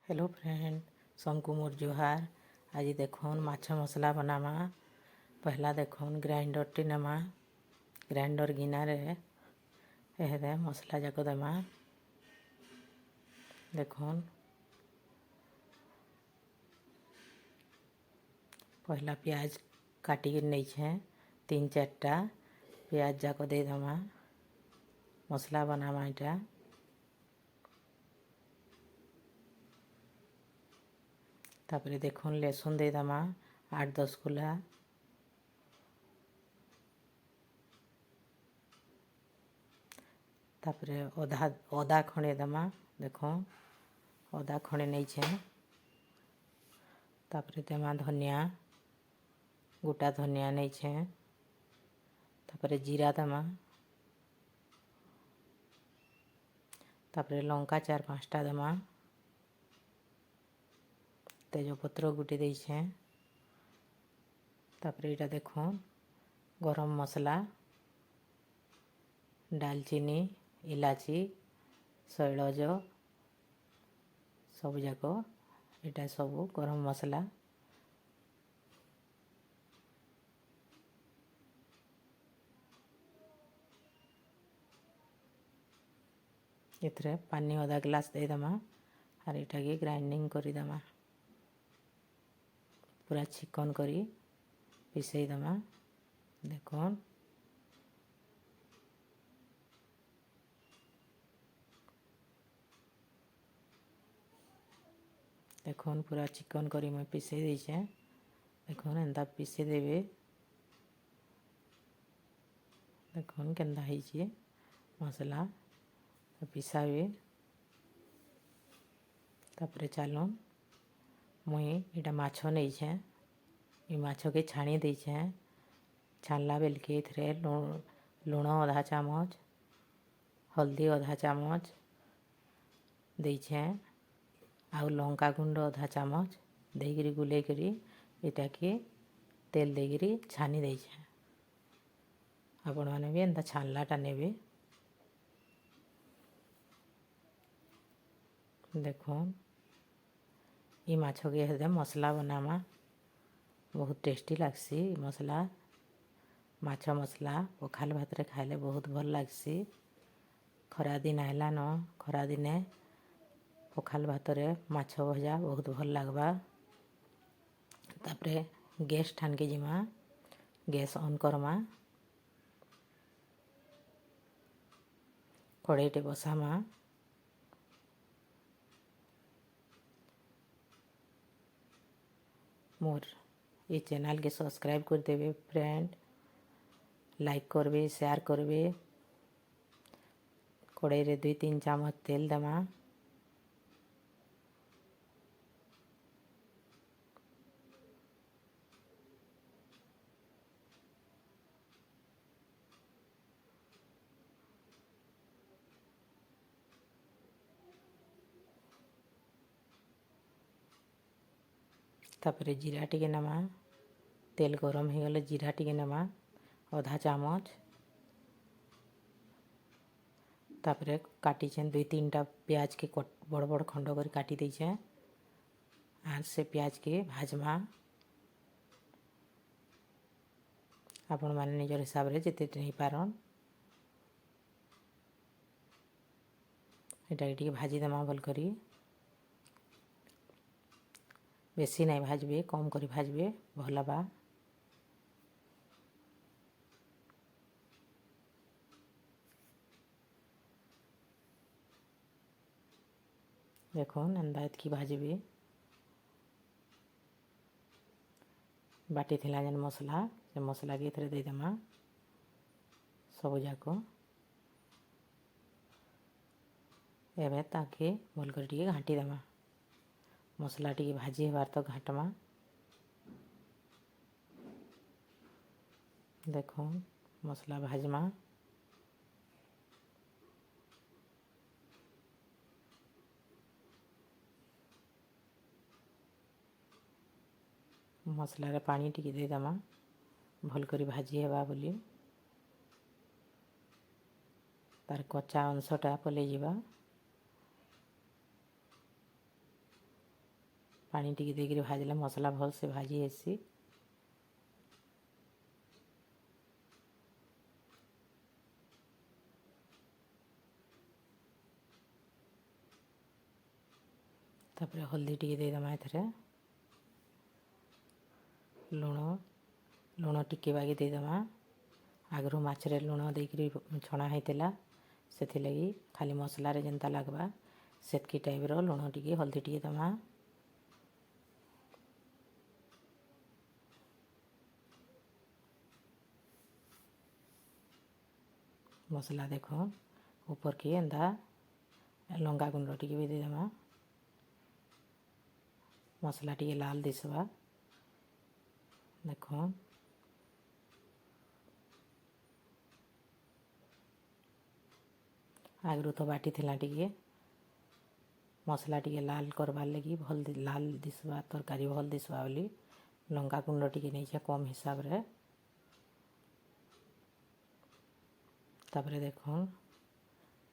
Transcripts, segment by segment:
Hello friend, सबको मोर जोहार। आज देखुन माछ मसला बनामा। पहला देखुन ग्राइंडर टी नेमा। ग्राइंडर गिनारे एहदे मसला जाक देमा। देखुन पहला प्याज काटिक नहीं 3-4टा प्याज जाक दे देमा। मसला बनामा इटा। तापरे देखुन लहसुन दे देमा 8-10 कुला। तापरे अदा खंडे देमा। देखो अदा खंडे नहीं। तापरे देमा धनिया, गोटा धनिया नहीं। तापरे जीरा देमा। तापरे लंका 4-5टा देमा। तेजपत्र गुटे देछे। तापरे इटा देखो गरम मसला, डालचीनी, इलाची, शैलज सब जाक इटा सब गरम मसला। इतरे पानी आधा ग्लास दे देमा और इटा के ग्राइंडिंग करी देमा। पूरा चिकन करी पिसई देमा। देखुन देखुन पूरा चिकन करी मैं पिसई देछे। देखुन एंता पिसे देबे। देखुन केंता ହେଇଛି मसला पिसाबे। तापरे चालुन मुई इटा माछ नहीं माछ के छाणी देछे। छानला बेल के इथरे लुण आधा चामच, हल्दी आधा चामच देछे आउ लंका गुंड आधा चामच देकरी गुले करी इटा के तेल देकरी छानी देछे। आपण माने भी एंता छानलाटा नेबे। देखुन ई माछ के हेदे मसला बनामा। बहुत टेस्टी लागसी मसला। माछ मसला पखाल भात रे खाइले बहुत भल लागसी। खरा दिन आइला न, खरा दिने पखाल भात रे माछ भजा बहुत भल लागबा। तापरे गैस ठान के जिमा। गैस ऑन करमा। कड़ाईटे बसामा। मोर ये चैनल के सब्सक्राइब कर देवे फ्रेंड। लाइक करबे, शेयर करबे। कड़ाई रे 2-3 चामच तेल देमा। तापरे जीरा टिके नेमा। तेल गरम हो गले जीरा टिके नेमा आधा चामच। तापरे काटी 2-3टा प्याज के बड़ बड़ खंड कर काटी देछे आर से प्याज के भाजमा। आपण माने निजर हिसाब रे जेते नहीं पारन एटा टिके भाजी देमा भल करी। बेसी नहीं भाजबे, कम करी भाजबे भल बा। देखुन एंदा एतकी भाजबे। बाटी थिला जेन मसला से मसला के इथरे दे देमा सब जाक। एबे ताके भल कर टिके घाटी देमा। मसला टिके भाजी हेबार तो घाटमा। देखुन मसला भाजमा। मसला रे पानी टिके दे देमा भल करी भाजी हेबा बोली। तार कच्चा अंशटा पलै जिबा। पानी टिके देकर भाजले मसला भल से भाजी हेसी। तापर हल्दी टिके देदेमा एथरे लुण टिके बागे देदेमा। आगरू माछरे लुण देकरी छणा होता से लगी खाली मसलारे जेनता लगवा सेतकी टाइप्र लुण टिके हल्दी टिके दमा। मसला देख ऊपर की एंदा लंका गुंड टिके भी देदेमा। मसला टिके लाल दिसवा देख। आगरू तो बाटी थिला टिके मसला टिके लाल करवार लगी भल लाल दिसवा तरकारी भल दिसवा बोली लंका गुंड टिके नहीं कम हिसाब रे। तापर देख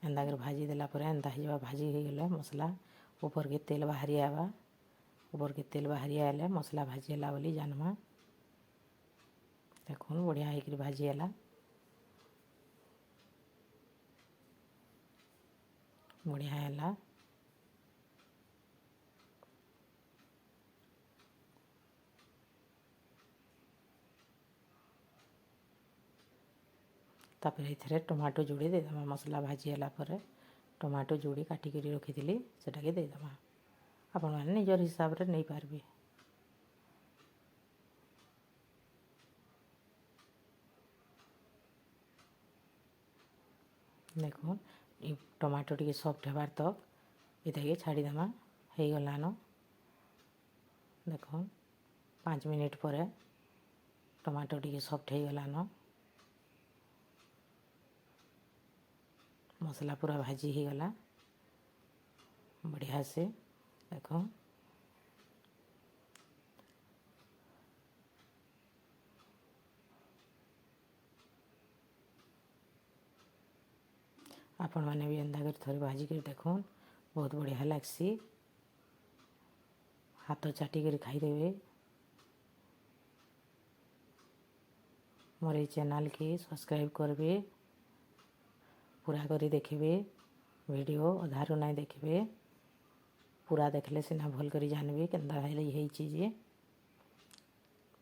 एंदा कर भाजी देला पर एंदा हिजवा भाजी हो गले मसला ऊपर के तेल बाहरी आवा। ऊपर के तेल बाहरी आले मसला भाजीला बोली जानमा। देख बढ़िया होकर भाजीला बढ़िया है। तापर ये टमाटो जोड़ी देदेमा। मसला भाजीला पर टमाटो जोड़ी काटिक रखी सेटा के देदेमा। आपण मैंने निजर हिसाब रे नहीं पारबे। देख टमाटो टी सफ्ट होबार तक ये छाड़ीदेमा हो गलान। देख 5 मिनिट पर टमाटो टी सफ्ट हो गलान। मसला पूरा भाजी हो गला बढ़िया से। देख आपण मैंने भी एंदा कर थोड़ी भाजी कर देख बहुत बढ़िया लगसी। हाथ चाटिक खाईदेवे। मोर चैनल के सब्सक्राइब करबे पूरा करी देखिए। वीडियो अधारू नहीं देखिए पूरा देखले सीना भल करी जानबे केनता है चीज़।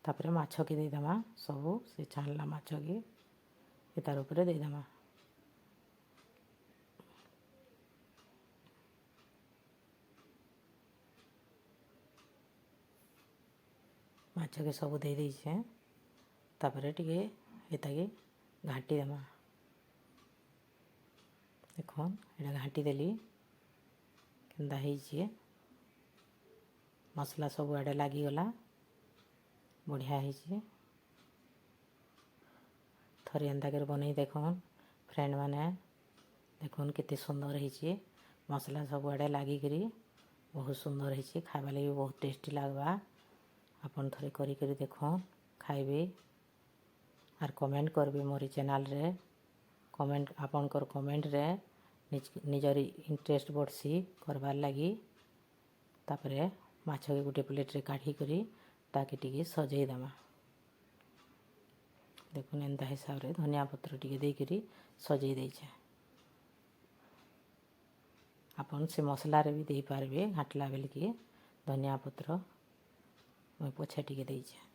तापर माछ के देदेमा सबू से छाणला माछ के तार उपरे देदेमा। माछ के सब दे देछे तापर टिके एताके घाटी देमा। देख ये घाटी देली केनता है मसला सब आड़े लगिगला बढ़िया है। थरे एंता कर बनई देख फ्रेंड मैंने देख केते सुंदर है मसला सब आड़े लगिकी बहुत सुंदर है खावा लगी बहुत टेस्टी लगवा। आपन थरे करी देख खाइबे आर कमेंट करबे मोरी चैनल रे। कमेंट आपनकर कमेंट रे निजर इंटरेस्ट बढ़सी करवार लगी। तापरे माछ के गोटे प्लेट रे काढ़ी करी ताके टिके सजेई देमा। देखुन एंता हिसाब रे धनिया पत्र टिके देकरी सजेई देछे। आपन से मसला रे भी दे पारबे घाटला बेल के धनिया पत्र मुई पछे टिके देछे।